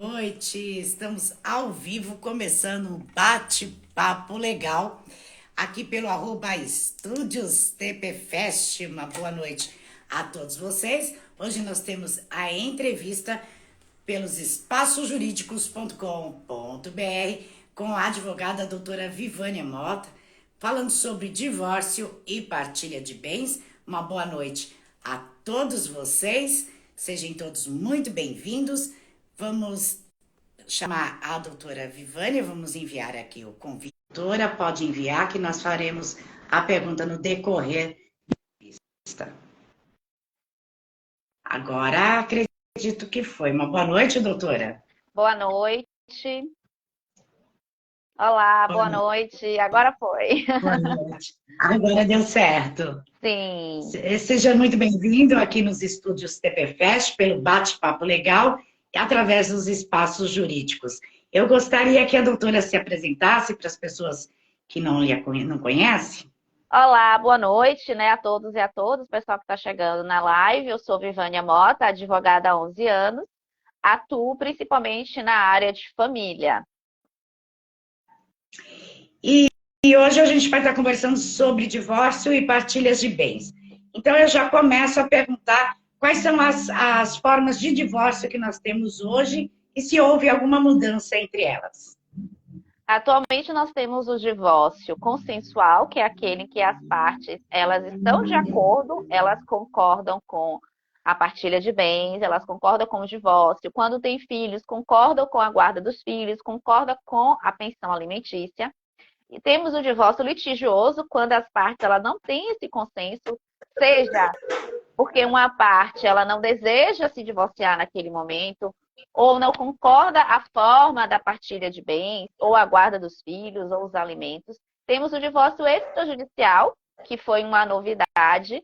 Noite, estamos ao vivo, começando um bate-papo legal aqui pelo @Estúdios TPFest. Uma boa noite a todos vocês. Hoje nós temos a entrevista pelos espaçosjurídicos.com.br com a advogada doutora Vivânia Mota, falando sobre divórcio e partilha de bens. Uma boa noite a todos vocês, sejam todos muito bem-vindos. Vamos chamar a doutora Vivânia, vamos enviar aqui o convite. Doutora, pode enviar que nós faremos a pergunta no decorrer da lista. Agora acredito que foi. Uma boa noite, doutora. Boa noite. Olá, Boa boa noite. noite. Agora foi. Boa noite. Agora deu certo. Sim. Seja muito bem-vindo aqui nos estúdios TPFest, pelo bate-papo legal e através dos espaços jurídicos. Eu gostaria que a doutora se apresentasse para as pessoas que não conhecem. Olá, boa noite, né, a todos e a todas, pessoal que está chegando na live. Eu sou Vivânia Mota, advogada há 11 anos. Atuo principalmente na área de família. E hoje a gente vai estar conversando sobre divórcio e partilhas de bens. Então eu já começo a perguntar quais são as formas de divórcio que nós temos hoje e se houve alguma mudança entre elas. Atualmente nós temos o divórcio consensual, que é aquele em que as partes, elas estão de acordo, elas concordam com a partilha de bens, elas concordam com o divórcio. Quando tem filhos, concordam com a guarda dos filhos, concordam com a pensão alimentícia. E temos o divórcio litigioso, quando as partes ela não têm esse consenso, seja porque uma parte ela não deseja se divorciar naquele momento, ou não concorda a forma da partilha de bens, ou a guarda dos filhos, ou os alimentos. Temos o divórcio extrajudicial, que foi uma novidade.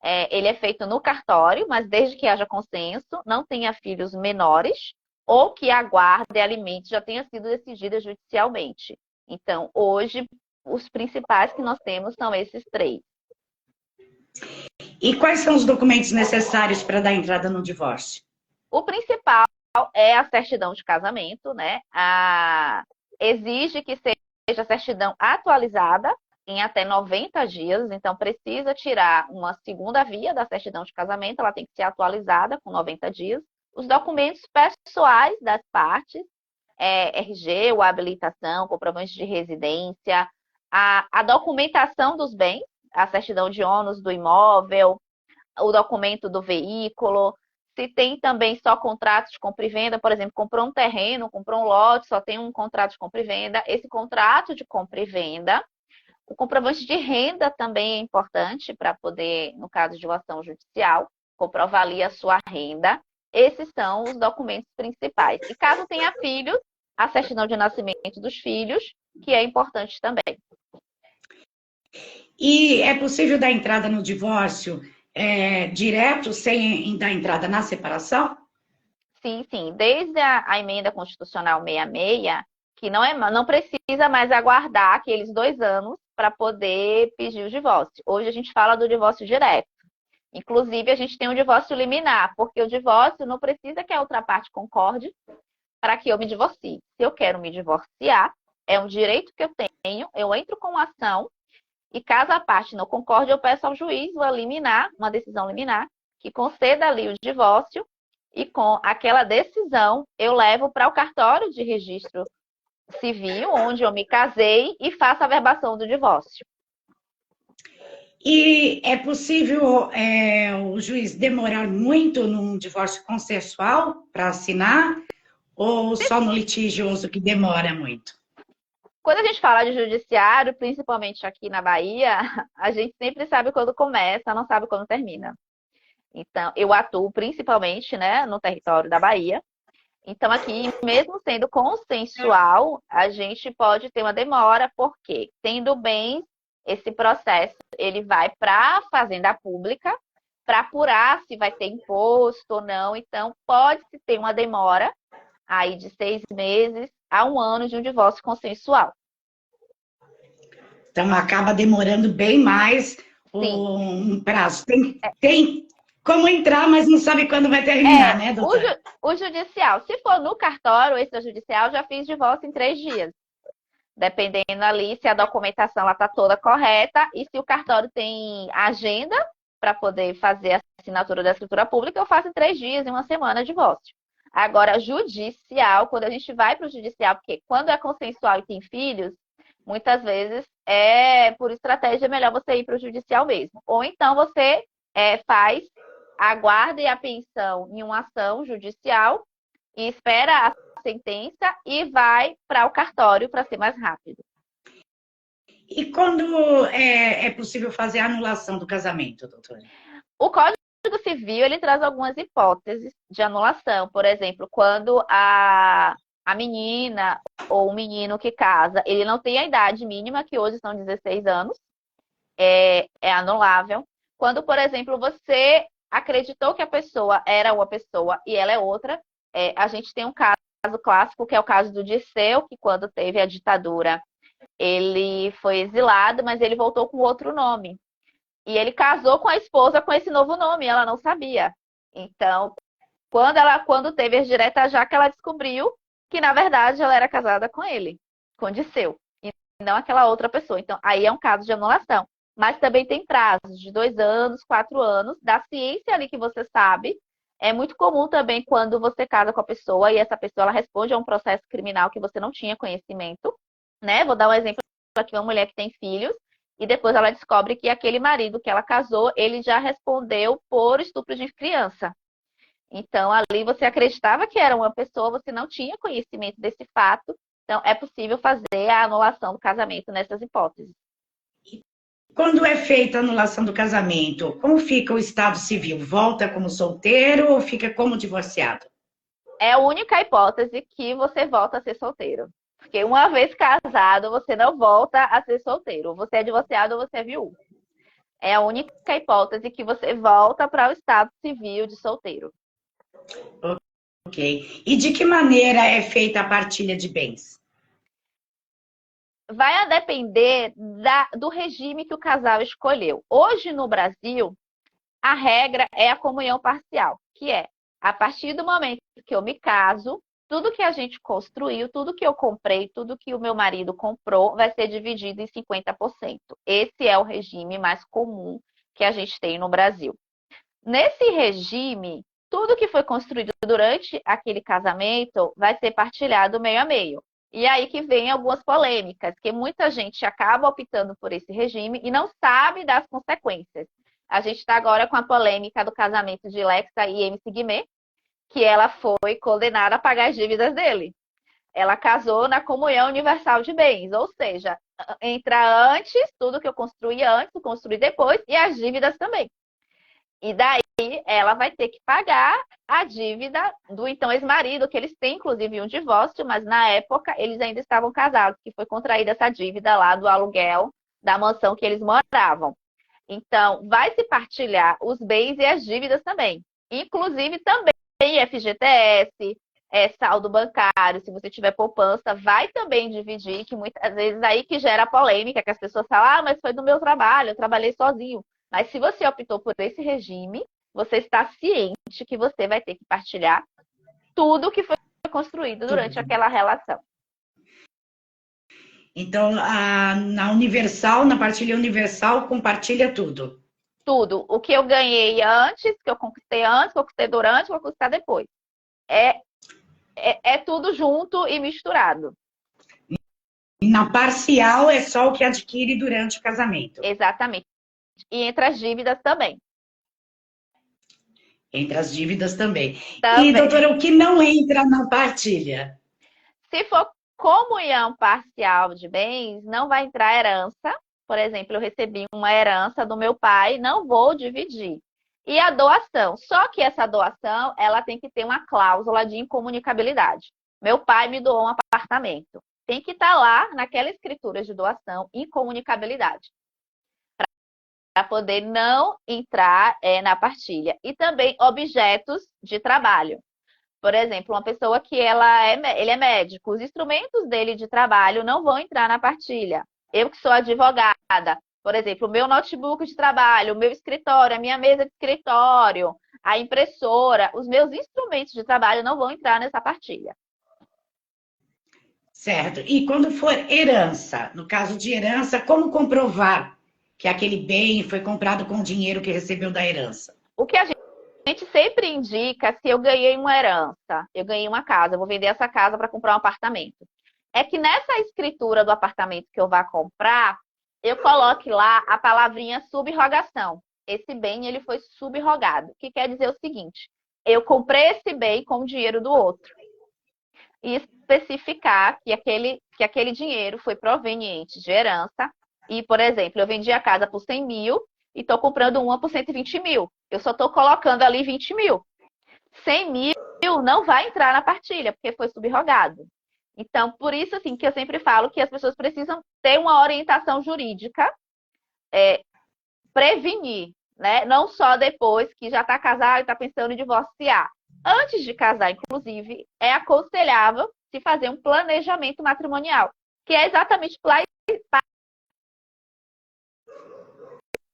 Ele é feito no cartório, mas desde que haja consenso, não tenha filhos menores, ou que a guarda e alimentos já tenha sido decidida judicialmente. Então, hoje, os principais que nós temos são esses três. E quais são os documentos necessários para dar entrada no divórcio? O principal é a certidão de casamento, né? Exige que seja a certidão atualizada em até 90 dias, então precisa tirar uma segunda via da certidão de casamento, ela tem que ser atualizada com 90 dias. Os documentos pessoais das partes, RG, ou habilitação, comprovante de residência, a documentação dos bens, a certidão de ônus do imóvel, o documento do veículo. Se tem também só contrato de compra e venda, por exemplo, comprou um terreno, comprou um lote, só tem um contrato de compra e venda. Esse contrato de compra e venda, o comprovante de renda também é importante para poder, no caso de uma ação judicial, comprovar ali a sua renda. Esses são os documentos principais. E caso tenha filhos, a certidão de nascimento dos filhos, que é importante também. E é possível dar entrada no divórcio direto, sem dar entrada na separação? Sim, sim. Desde a emenda constitucional 66, que não precisa mais aguardar aqueles 2 anos para poder pedir o divórcio. Hoje a gente fala do divórcio direto. Inclusive, a gente tem o divórcio liminar, porque o divórcio não precisa que a outra parte concorde para que eu me divorcie. Se eu quero me divorciar, é um direito que eu tenho, eu entro com ação e caso a parte não concorde, eu peço ao juiz uma decisão liminar, que conceda ali o divórcio e com aquela decisão eu levo para o cartório de registro civil, onde eu me casei, e faço a verbação do divórcio. E é possível o juiz demorar muito num divórcio consensual para assinar ou só no litigioso que demora muito? Quando a gente fala de judiciário, principalmente aqui na Bahia, a gente sempre sabe quando começa, não sabe quando termina. Então, eu atuo principalmente, né, no território da Bahia. Então, aqui, mesmo sendo consensual, a gente pode ter uma demora, porque tendo bem esse processo, ele vai para a Fazenda Pública para apurar se vai ter imposto ou não. Então, pode-se ter uma demora aí de 6 meses a 1 ano de um divórcio consensual. Então, acaba demorando bem mais Sim. um prazo. Tem como entrar, mas não sabe quando vai terminar, né, O, doutora? o judicial, se for no cartório extrajudicial, já fiz divórcio em 3 dias. Dependendo ali se a documentação está toda correta e se o cartório tem agenda para poder fazer a assinatura da escritura pública, eu faço em 3 dias, em uma semana, de divórcio. Agora, judicial, quando a gente vai para o judicial, porque quando é consensual e tem filhos, muitas vezes por estratégia é melhor você ir para o judicial mesmo. Ou então você faz a guarda e a pensão em uma ação judicial e espera a sentença e vai para o cartório para ser mais rápido. E quando é possível fazer a anulação do casamento, doutora? O Código Civil, ele traz algumas hipóteses de anulação. Por exemplo, quando a menina ou o menino que casa, ele não tem a idade mínima, que hoje são 16 anos, é anulável. Quando, por exemplo, você acreditou que a pessoa era uma pessoa e ela é outra, a gente tem um caso clássico, que é o caso do Dirceu, que quando teve a ditadura, ele foi exilado, mas ele voltou com outro nome. E ele casou com a esposa com esse novo nome, ela não sabia. Então, quando teve as diretas já, que ela descobriu que, na verdade, ela era casada com ele, com Dirceu, e não aquela outra pessoa. Então, aí é um caso de anulação. Mas também tem prazos de 2 anos, 4 anos, da ciência ali que você sabe. É muito comum também quando você casa com a pessoa e essa pessoa ela responde a um processo criminal que você não tinha conhecimento, né? Vou dar um exemplo aqui, uma mulher que tem filhos, e depois ela descobre que aquele marido que ela casou, ele já respondeu por estupro de criança. Então, ali você acreditava que era uma pessoa, você não tinha conhecimento desse fato. Então, é possível fazer a anulação do casamento nessas hipóteses. Quando é feita a anulação do casamento, como fica o estado civil? Volta como solteiro ou fica como divorciado? É a única hipótese que você volta a ser solteiro. Porque uma vez casado, você não volta a ser solteiro. Você é divorciado ou você é viúvo. É a única hipótese que você volta para o estado civil de solteiro. Ok. E de que maneira é feita a partilha de bens? Vai a depender do regime que o casal escolheu. Hoje, no Brasil, a regra é a comunhão parcial, que é, a partir do momento que eu me caso, tudo que a gente construiu, tudo que eu comprei, tudo que o meu marido comprou, vai ser dividido em 50%. Esse é o regime mais comum que a gente tem no Brasil. Nesse regime, tudo que foi construído durante aquele casamento vai ser partilhado meio a meio. E aí que vem algumas polêmicas, que muita gente acaba optando por esse regime e não sabe das consequências. A gente está agora com a polêmica do casamento de Lexa e MC Guimê, que ela foi condenada a pagar as dívidas dele. Ela casou na comunhão universal de bens, ou seja, entra antes, tudo que eu construí antes, construí depois, e as dívidas também. E daí ela vai ter que pagar a dívida do então ex-marido, que eles têm inclusive um divórcio, mas na época eles ainda estavam casados, que foi contraída essa dívida lá do aluguel da mansão que eles moravam. Então, vai se partilhar os bens e as dívidas também. Inclusive também FGTS, saldo bancário, se você tiver poupança, vai também dividir, que muitas vezes aí que gera polêmica, que as pessoas falam, mas foi do meu trabalho, eu trabalhei sozinho. Mas se você optou por esse regime, você está ciente que você vai ter que partilhar tudo que foi construído durante aquela relação. Então, na Universal, na partilha universal, compartilha tudo. Tudo. O que eu ganhei antes, que eu conquistei durante, vou conquistar depois. É tudo junto e misturado. E na parcial é só o que adquire durante o casamento. Exatamente. E entre as dívidas também. Entre as dívidas também. E, doutora, o que não entra na partilha? Se for comunhão parcial de bens, não vai entrar herança. Por exemplo, eu recebi uma herança do meu pai, não vou dividir. E a doação. Só que essa doação, ela tem que ter uma cláusula de incomunicabilidade. Meu pai me doou um apartamento. Tem que estar lá, naquela escritura de doação, incomunicabilidade. Para poder não entrar na partilha. E também objetos de trabalho. Por exemplo, uma pessoa que ele é médico, os instrumentos dele de trabalho não vão entrar na partilha. Eu que sou advogada, por exemplo, o meu notebook de trabalho, o meu escritório, a minha mesa de escritório, a impressora, os meus instrumentos de trabalho não vão entrar nessa partilha. Certo. E quando for herança, no caso de herança, como comprovar que aquele bem foi comprado com o dinheiro que recebeu da herança? O que a gente sempre indica, se eu ganhei uma herança, eu ganhei uma casa, eu vou vender essa casa para comprar um apartamento. É que nessa escritura do apartamento que eu vá comprar, eu coloque lá a palavrinha subrogação. Esse bem, ele foi subrogado, que quer dizer o seguinte: eu comprei esse bem com o dinheiro do outro. E especificar que aquele dinheiro foi proveniente de herança. E, por exemplo, eu vendi a casa por 100 mil e estou comprando uma por 120 mil. Eu só estou colocando ali 20 mil. 100 mil não vai entrar na partilha, porque foi subrogado. Então, por isso, assim, que eu sempre falo que as pessoas precisam ter uma orientação jurídica, prevenir, né? Não só depois que já está casado e está pensando em divorciar. Antes de casar, inclusive, é aconselhável se fazer um planejamento matrimonial, que é exatamente para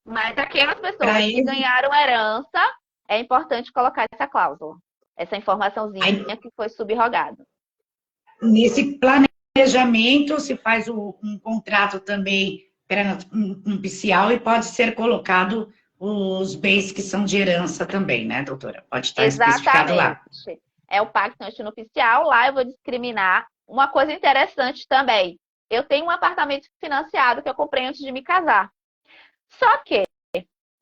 mas aquelas pessoas que ganharam herança, é importante colocar essa cláusula, essa informaçãozinha que foi subrogado. Nesse planejamento se faz um contrato também pré-nupcial e pode ser colocado os bens que são de herança também, né, doutora? Pode estar especificado lá. É o pacto antinupcial, lá eu vou discriminar. Uma coisa interessante também, eu tenho um apartamento financiado que eu comprei antes de me casar. Só que,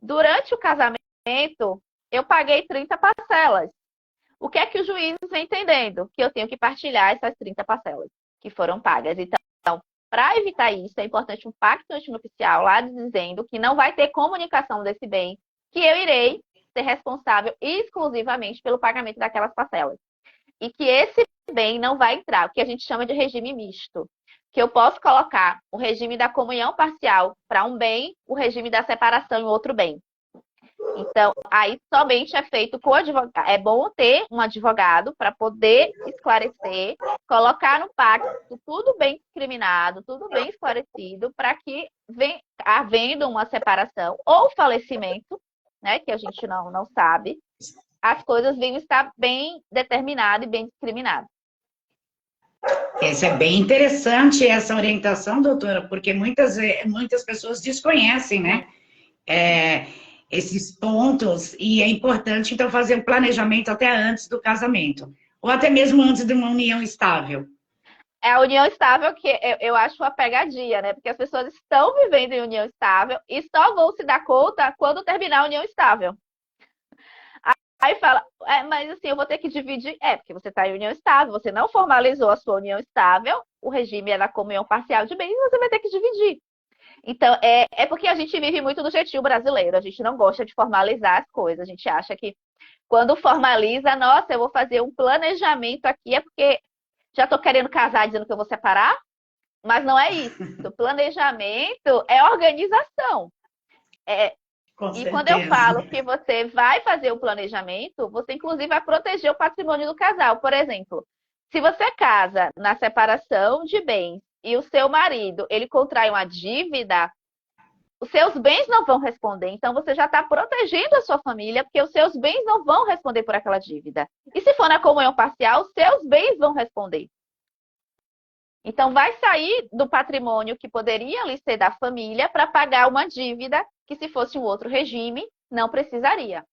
durante o casamento, eu paguei 30 parcelas. O que é que o juiz vem entendendo? Que eu tenho que partilhar essas 30 parcelas que foram pagas. Então, para evitar isso, é importante um pacto antinupcial lá dizendo que não vai ter comunicação desse bem, que eu irei ser responsável exclusivamente pelo pagamento daquelas parcelas. E que esse bem não vai entrar, o que a gente chama de regime misto. Que eu posso colocar o regime da comunhão parcial para um bem, o regime da separação em outro bem. Então, aí somente é feito com o advogado. É bom ter um advogado para poder esclarecer, colocar no pacto tudo bem discriminado, tudo bem esclarecido, para que, havendo uma separação ou falecimento, né, que a gente não sabe, as coisas venham estar bem determinadas e bem discriminadas. Isso é bem interessante, essa orientação, doutora, porque muitas pessoas desconhecem, né? Esses pontos, e é importante, então, fazer um planejamento até antes do casamento, ou até mesmo antes de uma união estável. É a união estável que eu acho uma pegadinha, né? Porque as pessoas estão vivendo em união estável e só vão se dar conta quando terminar a união estável. Aí fala, mas assim, eu vou ter que dividir. Porque você está em união estável, você não formalizou a sua união estável, o regime é da comunhão parcial de bens, você vai ter que dividir. Então, é porque a gente vive muito do jeitinho brasileiro, a gente não gosta de formalizar as coisas, a gente acha que quando formaliza, nossa, eu vou fazer um planejamento aqui, é porque já estou querendo casar dizendo que eu vou separar, mas não é isso. O planejamento é organização. E quando eu falo que você vai fazer o planejamento, você inclusive vai proteger o patrimônio do casal. Por exemplo, se você casa na separação de bens e o seu marido, ele contrai uma dívida, os seus bens não vão responder. Então, você já está protegendo a sua família, porque os seus bens não vão responder por aquela dívida. E se for na comunhão parcial, os seus bens vão responder. Então, vai sair do patrimônio que poderia ali ser da família para pagar uma dívida que, se fosse um outro regime, não precisaria.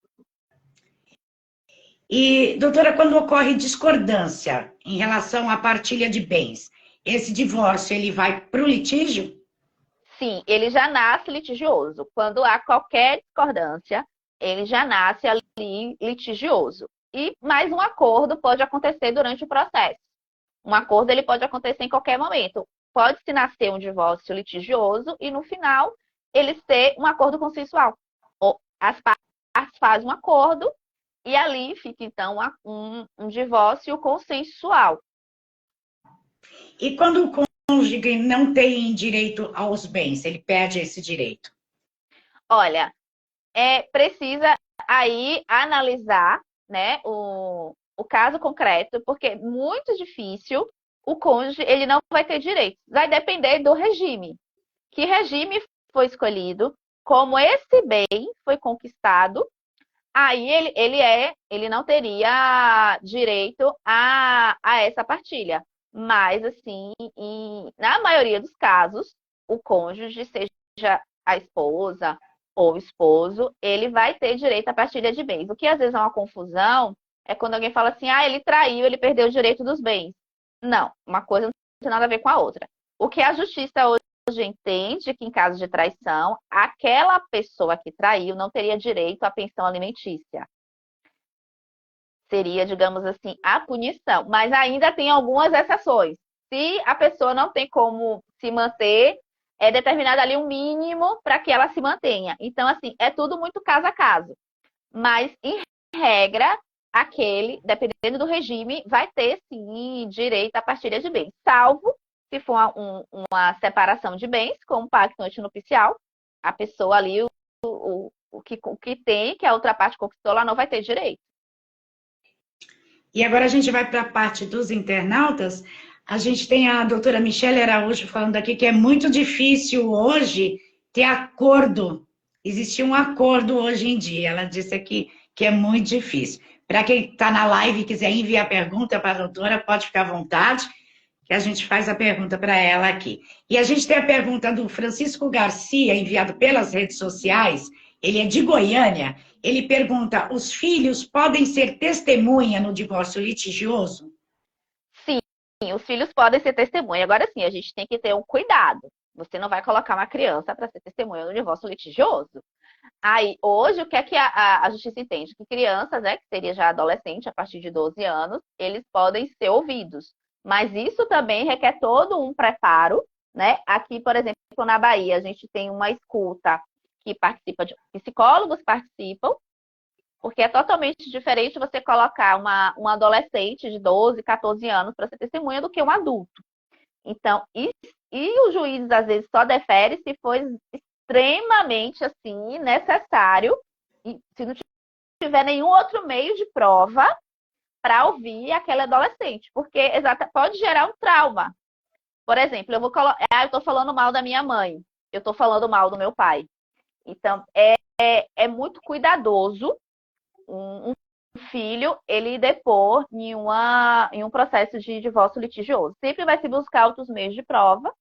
E, doutora, quando ocorre discordância em relação à partilha de bens, esse divórcio, ele vai para o litígio? Sim, ele já nasce litigioso. Quando há qualquer discordância, ele já nasce ali litigioso. E mais um acordo pode acontecer durante o processo. Um acordo ele pode acontecer em qualquer momento. Pode-se nascer um divórcio litigioso e, no final, ele ser um acordo consensual. As partes fazem um acordo e ali fica, então, um divórcio consensual. E quando o cônjuge não tem direito aos bens, ele perde esse direito? Olha, precisa aí analisar, né, o caso concreto, porque é muito difícil, o cônjuge ele não vai ter direito. Vai depender do regime. Que regime foi escolhido, como esse bem foi conquistado, aí ele não teria direito a essa partilha. Mas, assim, na maioria dos casos, o cônjuge, seja a esposa ou o esposo, ele vai ter direito à partilha de bens. O que às vezes é uma confusão é quando alguém fala assim, ele traiu, ele perdeu o direito dos bens. Não, uma coisa não tem nada a ver com a outra. O que a justiça hoje entende que em caso de traição, aquela pessoa que traiu não teria direito à pensão alimentícia. Seria, digamos assim, a punição. Mas ainda tem algumas exceções. Se a pessoa não tem como se manter, é determinado ali um mínimo para que ela se mantenha. Então, assim, é tudo muito caso a caso. Mas, em regra, aquele, dependendo do regime, vai ter, sim, direito à partilha de bens. Salvo se for uma separação de bens, com um pacto antinupcial, a pessoa ali, o que tem, que a outra parte conquistou, ela não vai ter direito. E agora a gente vai para a parte dos internautas. A gente tem a doutora Michele Araújo falando aqui que é muito difícil hoje ter acordo. Existe um acordo hoje em dia. Ela disse aqui que é muito difícil. Para quem está na live e quiser enviar pergunta para a doutora, pode ficar à vontade, que a gente faz a pergunta para ela aqui. E a gente tem a pergunta do Francisco Garcia, enviado pelas redes sociais. Ele é de Goiânia. Ele pergunta: os filhos podem ser testemunha no divórcio litigioso? Sim, os filhos podem ser testemunha. Agora sim, a gente tem que ter um cuidado. Você não vai colocar uma criança para ser testemunha no divórcio litigioso. Aí, hoje, o que é que a justiça entende? Que crianças, né, que seria já adolescente, a partir de 12 anos, eles podem ser ouvidos. Mas isso também requer todo um preparo, né? Aqui, por exemplo, na Bahia, a gente tem uma escuta que participa de psicólogos participam, porque é totalmente diferente você colocar uma adolescente de 12, 14 anos para ser testemunha do que um adulto. Então, e o juiz, às vezes, só defere se for extremamente, assim, necessário, e se não tiver nenhum outro meio de prova para ouvir aquele adolescente, porque pode gerar um trauma. Por exemplo, eu estou falando mal da minha mãe, eu estou falando mal do meu pai. Então, é muito cuidadoso um filho ele depor em um processo de divórcio litigioso. Sempre vai se buscar outros meios de prova.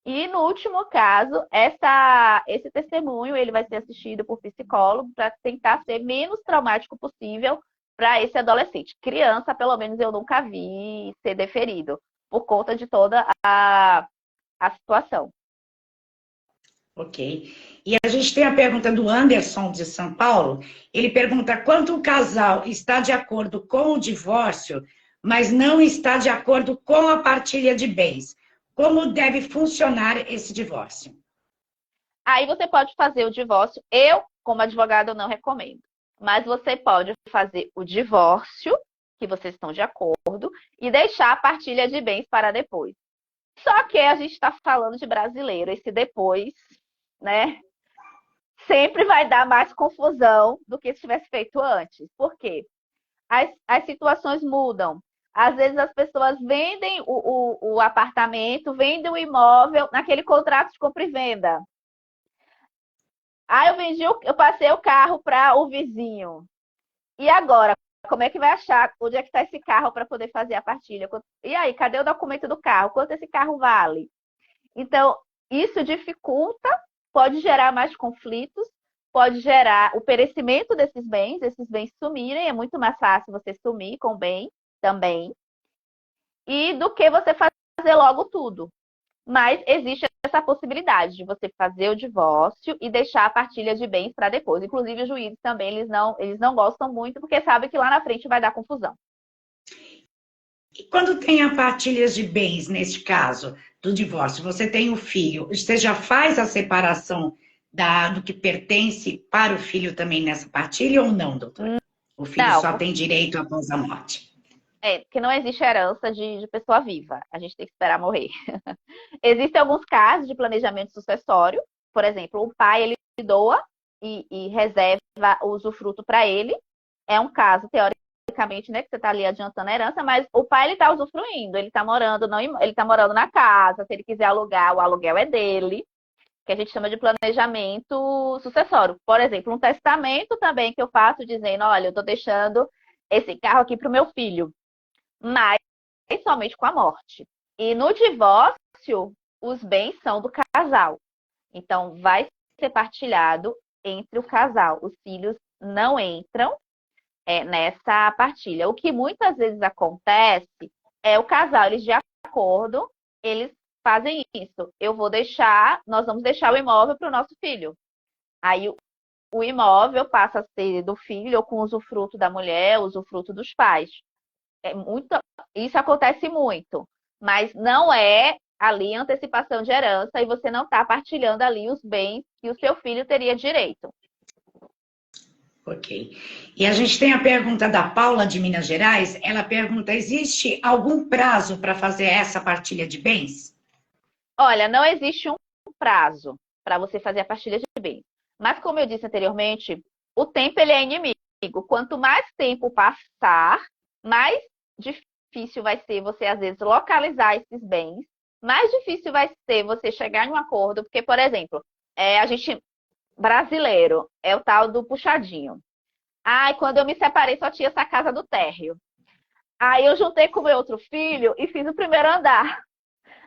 E, no último caso, esse testemunho ele vai ser assistido por psicólogo para tentar ser menos traumático possível para esse adolescente. Criança, pelo menos, eu nunca vi ser deferido, por conta de toda a situação. Ok. E a gente tem a pergunta do Anderson, de São Paulo. Ele pergunta: quando o casal está de acordo com o divórcio, mas não está de acordo com a partilha de bens, como deve funcionar esse divórcio? Aí você pode fazer o divórcio. Eu, como advogada, não recomendo. Mas você pode fazer o divórcio, que vocês estão de acordo, e deixar a partilha de bens para depois. Só que a gente está falando de brasileiro. Esse depois, né? Sempre vai dar mais confusão do que se tivesse feito antes. Por quê? As situações mudam. Às vezes as pessoas vendem o apartamento, vendem o imóvel naquele contrato de compra e venda. Eu passei o carro para o vizinho. E agora? Como é que vai achar onde é que está esse carro para poder fazer a partilha? E aí, cadê o documento do carro? Quanto esse carro vale? Então, isso dificulta, pode gerar mais conflitos, pode gerar o perecimento desses bens sumirem, é muito mais fácil você sumir com o bem também, e do que você fazer logo tudo. Mas existe essa possibilidade de você fazer o divórcio e deixar a partilha de bens para depois. Inclusive, os juízes também, eles não gostam muito, porque sabem que lá na frente vai dar confusão. E quando tem a partilha de bens, neste caso, do divórcio, você tem o filho, você já faz a separação do que pertence para o filho também nessa partilha ou não, doutora? O filho Não, só tem direito após a morte. porque não existe herança de pessoa viva. A gente tem que esperar morrer. Existem alguns casos de planejamento sucessório. Por exemplo, o pai ele doa e reserva o usufruto para ele. É um caso, teoricamente, né, que você está ali adiantando a herança, mas o pai ele está usufruindo, ele está morando, não, ele tá morando na casa. Se ele quiser alugar, o aluguel é dele. que a gente chama de planejamento sucessório. Por exemplo, um testamento também que eu faço dizendo, olha, eu estou deixando esse carro aqui para o meu filho, mas somente com a morte. E no divórcio, os bens são do casal. Então, vai ser partilhado entre o casal. Os filhos não entram nessa partilha. O que muitas vezes acontece é o casal, eles de acordo, eles fazem isso. Nós vamos deixar o imóvel para o nosso filho. Aí o imóvel passa a ser do filho ou com usufruto da mulher, usufruto dos pais. Isso acontece muito, mas não é ali antecipação de herança e você não está partilhando ali os bens que o seu filho teria direito. Ok. E a gente tem a pergunta da Paula de Minas Gerais. Ela pergunta: existe algum prazo para fazer essa partilha de bens? Olha, não existe um prazo para você fazer a partilha de bens. Mas como eu disse anteriormente, o tempo ele é inimigo. Quanto mais tempo passar, mais difícil vai ser você, às vezes, localizar esses bens. Mais difícil vai ser você chegar em um acordo. Porque, por exemplo, a gente brasileiro é o tal do puxadinho. Ai, quando eu me separei, só tinha essa casa do térreo. Aí eu juntei com o meu outro filho e fiz o primeiro andar.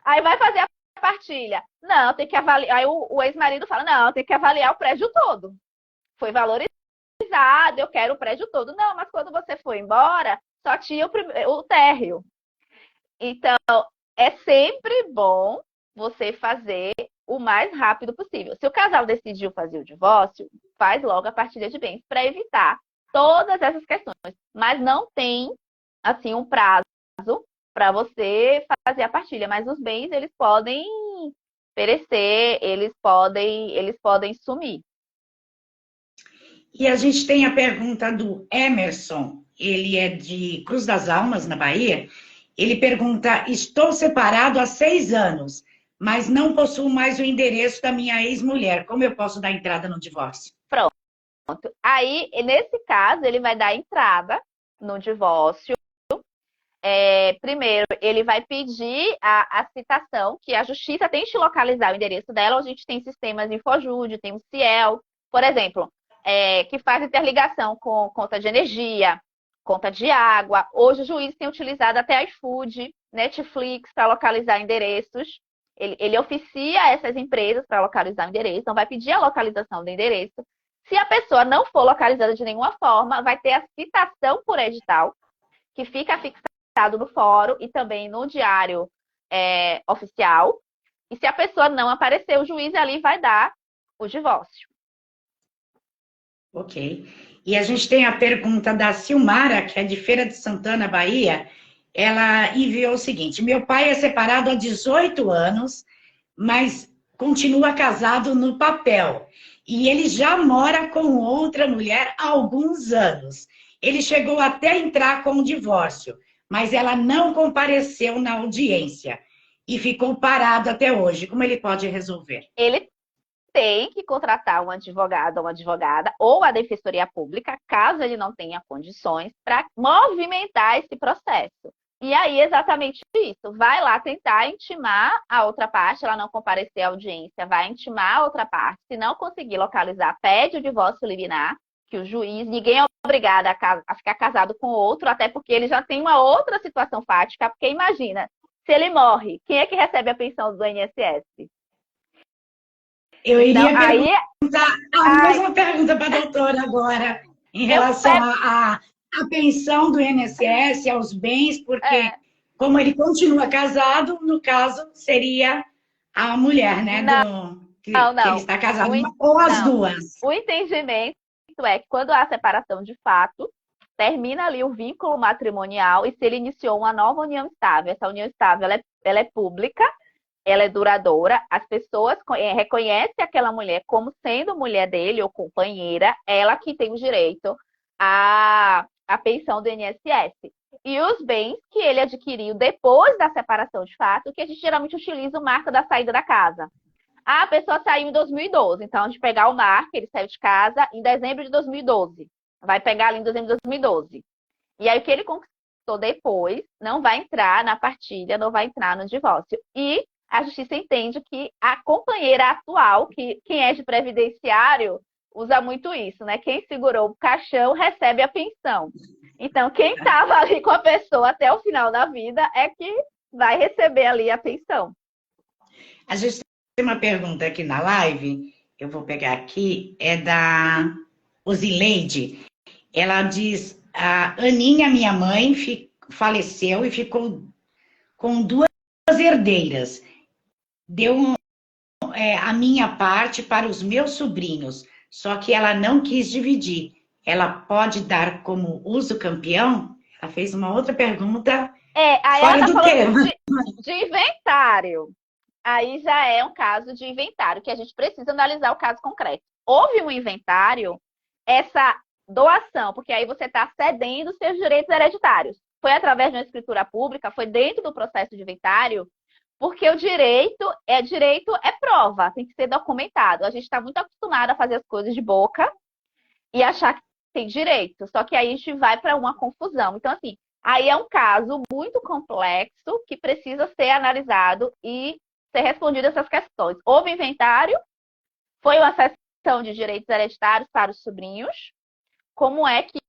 Aí vai fazer a partilha. Não, tem que avaliar. Aí o ex-marido fala: não, tem que avaliar o prédio todo. Foi valorizado, eu quero o prédio todo. Não, mas quando você foi embora, só tinha o térreo. Então, é sempre bom você fazer o mais rápido possível. Se o casal decidiu fazer o divórcio, faz logo a partilha de bens para evitar todas essas questões. Mas não tem, assim, um prazo para você fazer a partilha. Mas os bens, eles podem perecer, eles podem sumir. E a gente tem a pergunta do Emerson. Ele é de Cruz das Almas, na Bahia. Ele pergunta: estou separado há 6 anos, mas não possuo mais o endereço da minha ex-mulher. Como eu posso dar entrada no divórcio? Pronto. Aí, nesse caso, ele vai dar entrada no divórcio. Primeiro, ele vai pedir a citação, que a justiça tem que localizar o endereço dela. A gente tem sistemas Infojúdio, tem o Ciel, por exemplo, que faz interligação com conta de energia, conta de água. Hoje o juiz tem utilizado até iFood, Netflix para localizar endereços. Ele oficia essas empresas para localizar o endereço, então vai pedir a localização do endereço. Se a pessoa não for localizada de nenhuma forma, vai ter a citação por edital, que fica fixado no fórum e também no diário oficial. E se a pessoa não aparecer, o juiz ali vai dar o divórcio. Ok. E a gente tem a pergunta da Silmara, que é de Feira de Santana, Bahia. Ela enviou o seguinte: meu pai é separado há 18 anos, mas continua casado no papel. E ele já mora com outra mulher há alguns anos. Ele chegou até a entrar com o divórcio, mas ela não compareceu na audiência e ficou parado até hoje. Como ele pode resolver? Ele tem que contratar um advogado ou uma advogada ou a defensoria pública, caso ele não tenha condições, para movimentar esse processo. E aí, exatamente isso. Vai lá tentar intimar a outra parte, ela não comparecer à audiência, vai intimar a outra parte. Se não conseguir localizar, pede o divórcio liminar, que o juiz, ninguém é obrigado a ficar casado com outro, até porque ele já tem uma outra situação fática, porque imagina, se ele morre, quem é que recebe a pensão do INSS? Eu Então, iria perguntar a mesma pergunta para a doutora agora, em relação à pensão do INSS, aos bens, porque como ele continua casado, no caso, seria a mulher, né? Que ele está casado, ou as duas. O entendimento é que quando há separação de fato, termina ali o vínculo matrimonial e se ele iniciou uma nova união estável. Essa união estável ela é pública, ela é duradoura, as pessoas reconhecem aquela mulher como sendo mulher dele ou companheira, ela que tem o direito à pensão do INSS. E os bens que ele adquiriu depois da separação de fato, que a gente geralmente utiliza o marco da saída da casa. A pessoa saiu em 2012, então a gente pegar o marco, ele saiu de casa em dezembro de 2012. Vai pegar ali em dezembro de 2012. E aí o que ele conquistou depois não vai entrar na partilha, não vai entrar no divórcio. E a justiça entende que a companheira atual, que quem é de previdenciário, usa muito isso, né? Quem segurou o caixão recebe a pensão. Então, quem estava ali com a pessoa até o final da vida é que vai receber ali a pensão. A gente tem uma pergunta aqui na live, eu vou pegar aqui, é da Osileide. Ela diz: a Aninha, minha mãe, faleceu e ficou com duas herdeiras. Deu a minha parte para os meus sobrinhos, só que ela não quis dividir. Ela pode dar como uso campeão? Ela fez uma outra pergunta Aí ela fora está do falando tema. de inventário. Aí já é um caso de inventário, que a gente precisa analisar o caso concreto. Houve um inventário, essa doação, porque aí você está cedendo seus direitos hereditários. Foi através de uma escritura pública, foi dentro do processo de inventário, porque o direito é prova, tem que ser documentado. A gente está muito acostumado a fazer as coisas de boca e achar que tem direito, só que aí a gente vai para uma confusão. Então, assim, aí é um caso muito complexo que precisa ser analisado e ser respondido essas questões. Houve inventário? Foi uma cessão de direitos hereditários para os sobrinhos? Como é que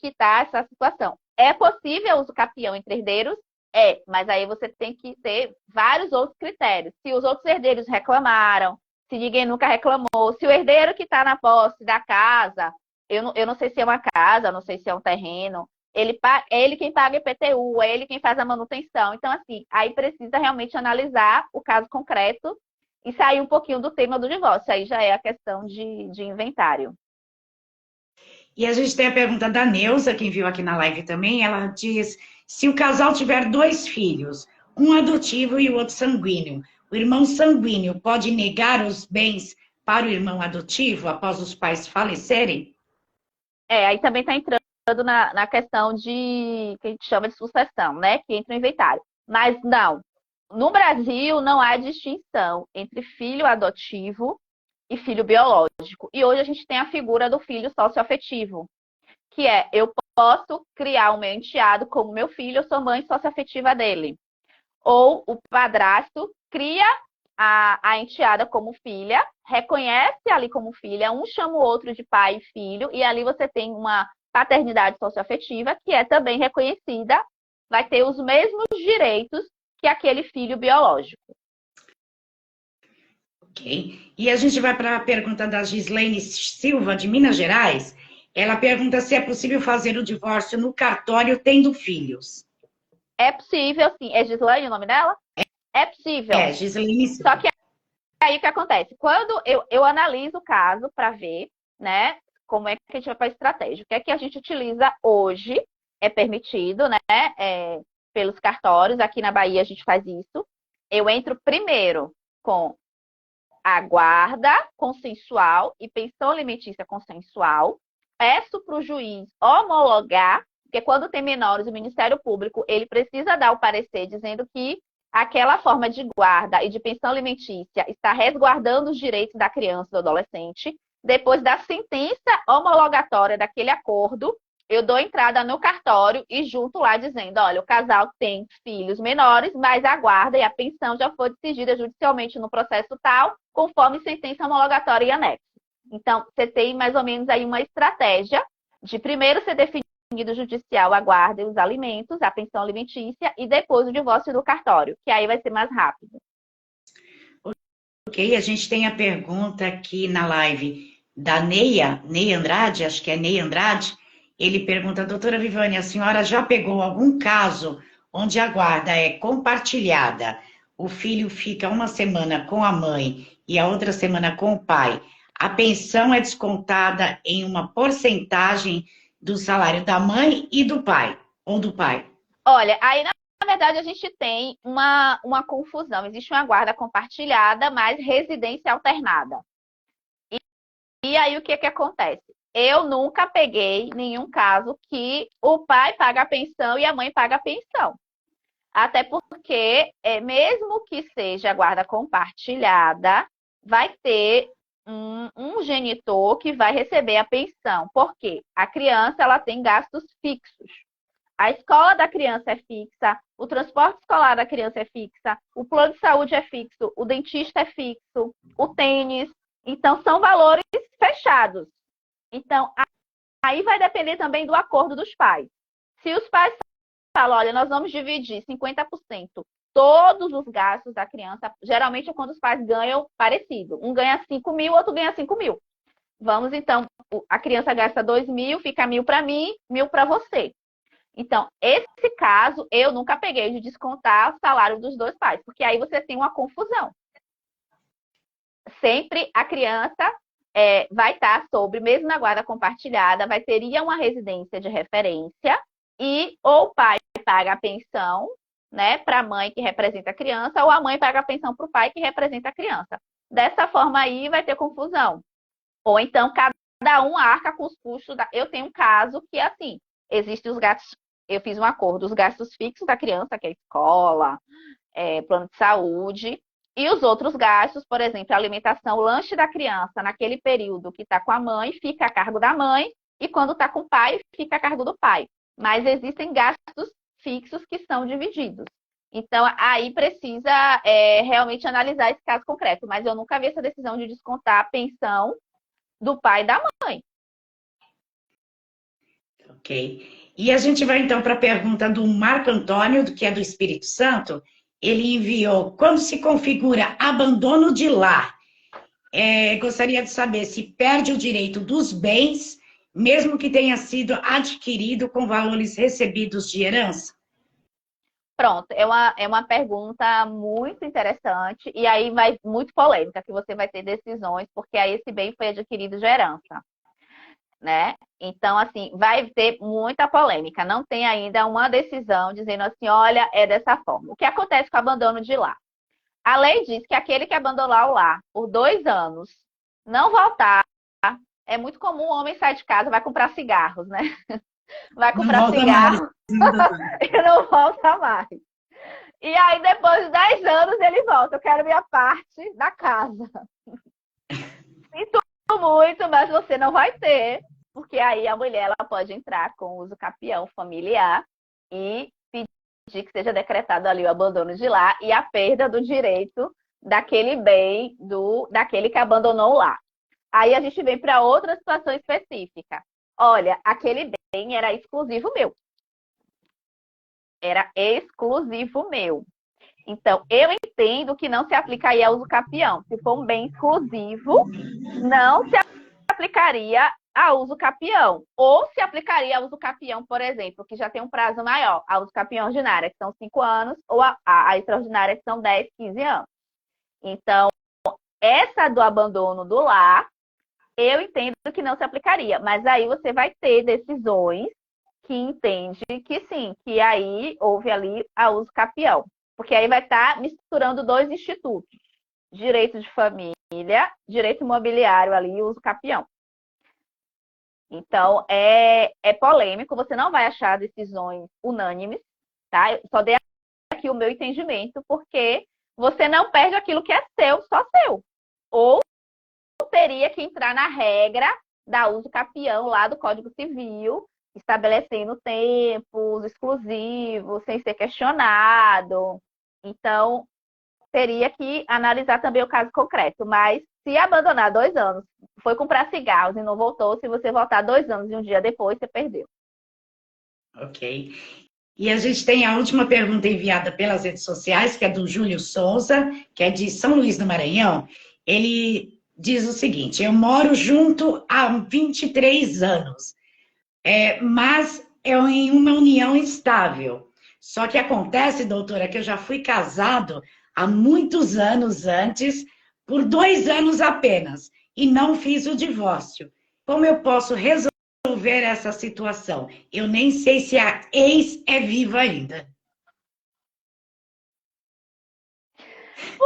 está essa situação? É possível uso capião entre herdeiros? É, mas aí você tem que ter vários outros critérios. Se os outros herdeiros reclamaram, se ninguém nunca reclamou, se o herdeiro que está na posse da casa, eu não sei se é uma casa, não sei se é um terreno, é ele quem paga IPTU, é ele quem faz a manutenção. Então, assim, aí precisa realmente analisar o caso concreto e sair um pouquinho do tema do divórcio. Aí já é a questão de inventário. E a gente tem a pergunta da Neuza, quem viu aqui na live também. Ela diz: se o casal tiver dois filhos, um adotivo e o outro sanguíneo, o irmão sanguíneo pode negar os bens para o irmão adotivo após os pais falecerem? Aí também está entrando na questão de que a gente chama de sucessão, né? Que entra no inventário. Mas não. No Brasil não há distinção entre filho adotivo e filho biológico. E hoje a gente tem a figura do filho socioafetivo, que é eu posso criar o meu enteado como meu filho, eu sou mãe socioafetiva dele. Ou o padrasto cria a enteada como filha, reconhece ali como filha, um chama o outro de pai e filho, e ali você tem uma paternidade socioafetiva que é também reconhecida, vai ter os mesmos direitos que aquele filho biológico. Ok. E a gente vai para a pergunta da Gislaine Silva, de Minas Gerais. Ela pergunta se é possível fazer o divórcio no cartório tendo filhos. É possível, sim. É Gislaine o nome dela? É possível. Gislaine Silva. Só que aí o que acontece? Quando eu analiso o caso para ver, né, como é que a gente vai para a estratégia. O que é que a gente utiliza hoje? É permitido, né, pelos cartórios. Aqui na Bahia a gente faz isso. Eu entro primeiro com a guarda consensual e pensão alimentícia consensual. Peço para o juiz homologar, porque quando tem menores, o Ministério Público ele precisa dar o parecer dizendo que aquela forma de guarda e de pensão alimentícia está resguardando os direitos da criança e do adolescente. Depois da sentença homologatória daquele acordo, eu dou entrada no cartório e junto lá dizendo, olha, o casal tem filhos menores, mas a guarda e a pensão já foi decidida judicialmente no processo tal, conforme sentença homologatória e anexo. Então, você tem mais ou menos aí uma estratégia de primeiro ser definido judicial a guarda e os alimentos, a pensão alimentícia, e depois o divórcio do cartório, que aí vai ser mais rápido. Ok, a gente tem a pergunta aqui na live da Ney Andrade, acho que é Ney Andrade. Ele pergunta, doutora Vivane, a senhora já pegou algum caso onde a guarda é compartilhada? O filho fica uma semana com a mãe e a outra semana com o pai. A pensão é descontada em uma porcentagem do salário da mãe e do pai, ou do pai? Olha, aí na verdade a gente tem uma confusão. Existe uma guarda compartilhada, mas residência alternada. E aí o que acontece? Eu nunca peguei nenhum caso que o pai paga a pensão e a mãe paga a pensão. Até porque, mesmo que seja guarda compartilhada, vai ter um genitor que vai receber a pensão. Por quê? A criança ela tem gastos fixos. A escola da criança é fixa, o transporte escolar da criança é fixa, o plano de saúde é fixo, o dentista é fixo, o tênis. Então, são valores fechados. Então, aí vai depender também do acordo dos pais. Se os pais falam, olha, nós vamos dividir 50% todos os gastos da criança, geralmente é quando os pais ganham parecido. Um ganha 5 mil, outro ganha 5 mil. Vamos, então, a criança gasta 2 mil, fica 1.000 para mim, 1.000 para você. Então, esse caso, eu nunca peguei de descontar o salário dos dois pais, porque aí você tem uma confusão. Sempre a criança vai estar sobre, mesmo na guarda compartilhada, teria uma residência de referência e ou o pai paga a pensão, né, para a mãe que representa a criança, ou a mãe paga a pensão para o pai que representa a criança. Dessa forma aí vai ter confusão. Ou então cada um arca com os custos. Eu tenho um caso que, assim, existem os gastos, eu fiz um acordo, os gastos fixos da criança, que é escola, plano de saúde, e os outros gastos, por exemplo, a alimentação, o lanche da criança, naquele período que está com a mãe, fica a cargo da mãe, e quando está com o pai, fica a cargo do pai. Mas existem gastos fixos que são divididos. Então, aí precisa realmente analisar esse caso concreto. Mas eu nunca vi essa decisão de descontar a pensão do pai e da mãe. Ok. E a gente vai então para a pergunta do Marco Antônio, que é do Espírito Santo. Ele enviou, quando se configura abandono de lar, gostaria de saber se perde o direito dos bens, mesmo que tenha sido adquirido com valores recebidos de herança? Pronto, é uma pergunta muito interessante e aí vai muito polêmica, que você vai ter decisões, porque aí esse bem foi adquirido de herança, né? Então, assim, vai ter muita polêmica. Não tem ainda uma decisão dizendo assim, olha, é dessa forma. O que acontece com o abandono de lar? A lei diz que aquele que abandonar o lar por 2 anos não voltar. É muito comum o homem sair de casa, vai comprar cigarros, né? Vai Não comprar volta mais. cigarro e não volta mais. E aí, depois de 10 anos, ele volta. Eu quero minha parte da casa. Sinto muito, mas você não vai ter. Porque aí a mulher ela pode entrar com o uso capião familiar e pedir que seja decretado ali o abandono de lar e a perda do direito daquele bem, daquele que abandonou o lar. Aí a gente vem para outra situação específica. Olha, aquele bem era exclusivo meu. Era exclusivo meu. Então, eu entendo que não se aplicaria a uso capião. Se for um bem exclusivo, não se aplicaria a uso capião. Ou se aplicaria a uso capião, por exemplo, que já tem um prazo maior. A uso capião ordinária, que são 5 anos, ou a extraordinária, que são 10, 15 anos. Então, essa do abandono do lar, eu entendo que não se aplicaria. Mas aí você vai ter decisões que entende que sim, que aí houve ali a uso capião. Porque aí vai estar misturando 2 institutos. Direito de família, direito imobiliário ali, uso capião. Então, é polêmico, você não vai achar decisões unânimes, tá? Eu só dei aqui o meu entendimento, porque você não perde aquilo que é seu, só seu. Ou teria que entrar na regra da uso capião lá do Código Civil, estabelecendo tempos exclusivos, sem ser questionado. Então, teria que analisar também o caso concreto. Mas se abandonar 2 anos, foi comprar cigarros e não voltou, se você voltar 2 anos e um dia depois, você perdeu. Ok. E a gente tem a última pergunta enviada pelas redes sociais, que é do Júlio Souza, que é de São Luís do Maranhão. Ele diz o seguinte: eu moro junto há 23 anos, mas é em uma união estável. Só que acontece, doutora, que eu já fui casado há muitos anos antes, por 2 anos apenas, e não fiz o divórcio. Como eu posso resolver essa situação? Eu nem sei se a ex é viva ainda.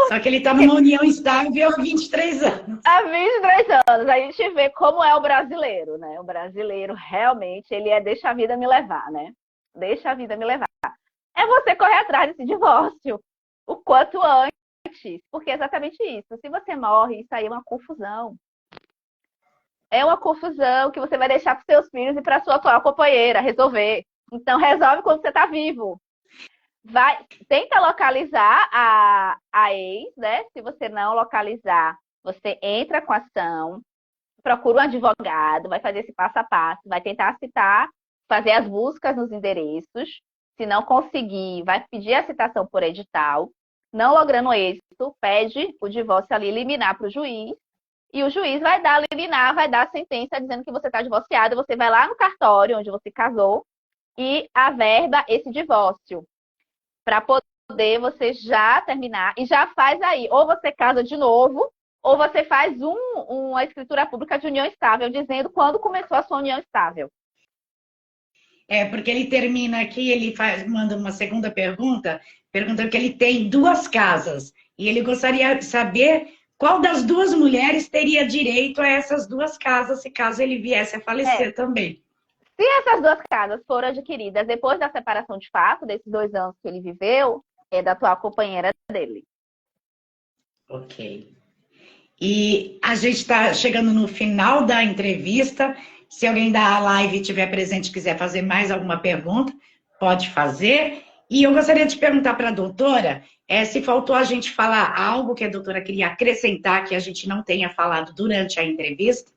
Só que ele está numa união estável há 23 anos. Há 23 anos, a gente vê como é o brasileiro, né? O brasileiro realmente, ele deixa a vida me levar, né? Deixa a vida me levar. É você correr atrás desse divórcio o quanto antes, porque é exatamente isso. Se você morre, isso aí é uma confusão. É uma confusão que você vai deixar para os seus filhos e para a sua atual companheira resolver. Então, resolve quando você está vivo. Tenta localizar a ex, né? Se você não localizar, você entra com a ação, procura um advogado, vai fazer esse passo a passo, vai tentar citar, fazer as buscas nos endereços. Se não conseguir, vai pedir a citação por edital. Não logrando êxito, pede o divórcio ali liminar para o juiz. E o juiz vai dar liminar, vai dar a sentença dizendo que você está divorciado. Você vai lá no cartório onde você casou e averba esse divórcio para poder você já terminar e já faz aí. Ou você casa de novo, ou você faz uma escritura pública de união estável, dizendo quando começou a sua união estável. Porque ele termina aqui, manda uma segunda pergunta, perguntando que ele tem 2 casas, e ele gostaria de saber qual das 2 mulheres teria direito a essas 2 casas, se caso ele viesse a falecer também. Se essas 2 casas foram adquiridas depois da separação de fato, desses 2 anos que ele viveu, é da atual companheira dele. Ok. E a gente está chegando no final da entrevista. Se alguém da live estiver presente e quiser fazer mais alguma pergunta, pode fazer. E eu gostaria de perguntar para a doutora se faltou a gente falar algo que a doutora queria acrescentar que a gente não tenha falado durante a entrevista.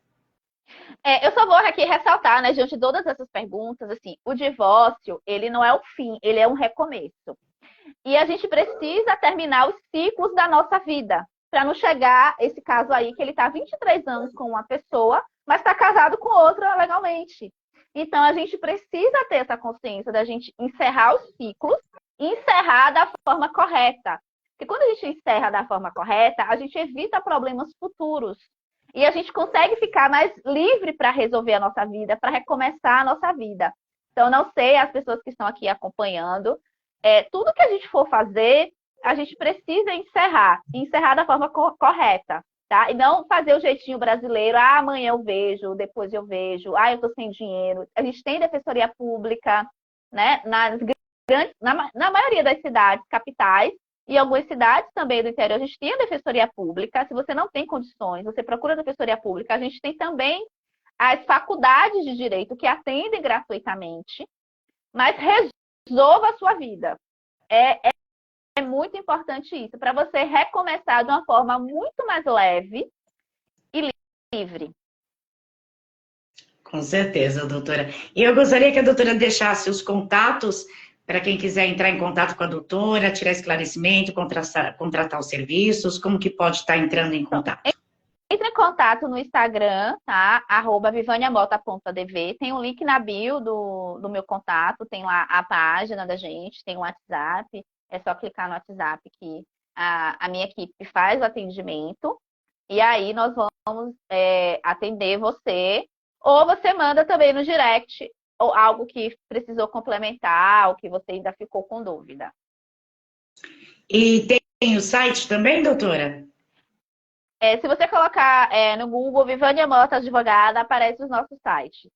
Eu só vou aqui ressaltar, né, diante de todas essas perguntas, assim, o divórcio, ele não é o fim, ele é um recomeço. E a gente precisa terminar os ciclos da nossa vida, para não chegar esse caso aí, que ele está 23 anos com uma pessoa, mas está casado com outra legalmente. Então, a gente precisa ter essa consciência da gente encerrar os ciclos e encerrar da forma correta. Porque quando a gente encerra da forma correta, a gente evita problemas futuros. E a gente consegue ficar mais livre para resolver a nossa vida, para recomeçar a nossa vida. Então, não sei, as pessoas que estão aqui acompanhando, tudo que a gente for fazer, a gente precisa encerrar da forma correta, tá? E não fazer o jeitinho brasileiro, amanhã eu vejo, depois eu vejo, eu tô sem dinheiro. A gente tem defensoria pública, né? Na maioria das cidades capitais, e algumas cidades também do interior, a gente tem a defensoria pública. Se você não tem condições, você procura a defensoria pública. A gente tem também as faculdades de direito que atendem gratuitamente, mas resolva a sua vida. É muito importante isso, para você recomeçar de uma forma muito mais leve e livre. Com certeza, doutora. E eu gostaria que a doutora deixasse os contatos para quem quiser entrar em contato com a doutora, tirar esclarecimento, contratar os serviços, como que pode estar entrando em contato? Entre em contato no Instagram, tá? @vivaniamota.adv. Tem um link na bio do meu contato, tem lá a página da gente, tem o WhatsApp. É só clicar no WhatsApp que a minha equipe faz o atendimento. E aí nós vamos atender você. Ou você manda também no direct ou algo que precisou complementar, ou que você ainda ficou com dúvida. E tem o site também, doutora? Se você colocar no Google Vivânia Mota Advogada, aparece os nossos sites.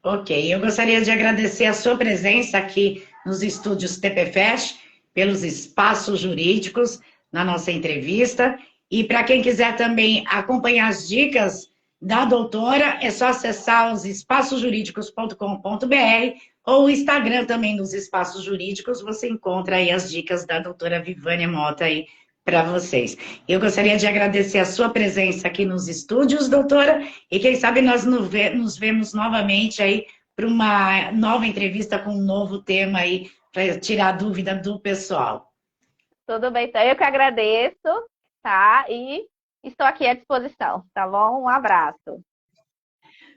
Ok, eu gostaria de agradecer a sua presença aqui nos estúdios TPFest, pelos espaços jurídicos na nossa entrevista. E para quem quiser também acompanhar as dicas da doutora, é só acessar os espaçosjurídicos.com.br ou o Instagram também dos Espaços Jurídicos, você encontra aí as dicas da doutora Vivânia Mota aí para vocês. Eu gostaria de agradecer a sua presença aqui nos estúdios, doutora, e quem sabe nós nos vemos novamente aí para uma nova entrevista com um novo tema aí, para tirar a dúvida do pessoal. Tudo bem, então eu que agradeço, tá? E estou aqui à disposição, tá bom? Um abraço.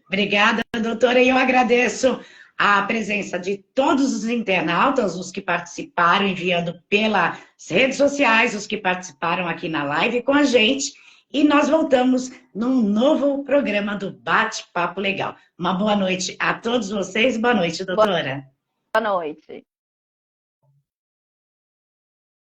Obrigada, doutora, e eu agradeço a presença de todos os internautas, os que participaram, enviando pelas redes sociais, os que participaram aqui na live com a gente. E nós voltamos num novo programa do Bate-Papo Legal. Uma boa noite a todos vocês. Boa noite, doutora. Boa noite.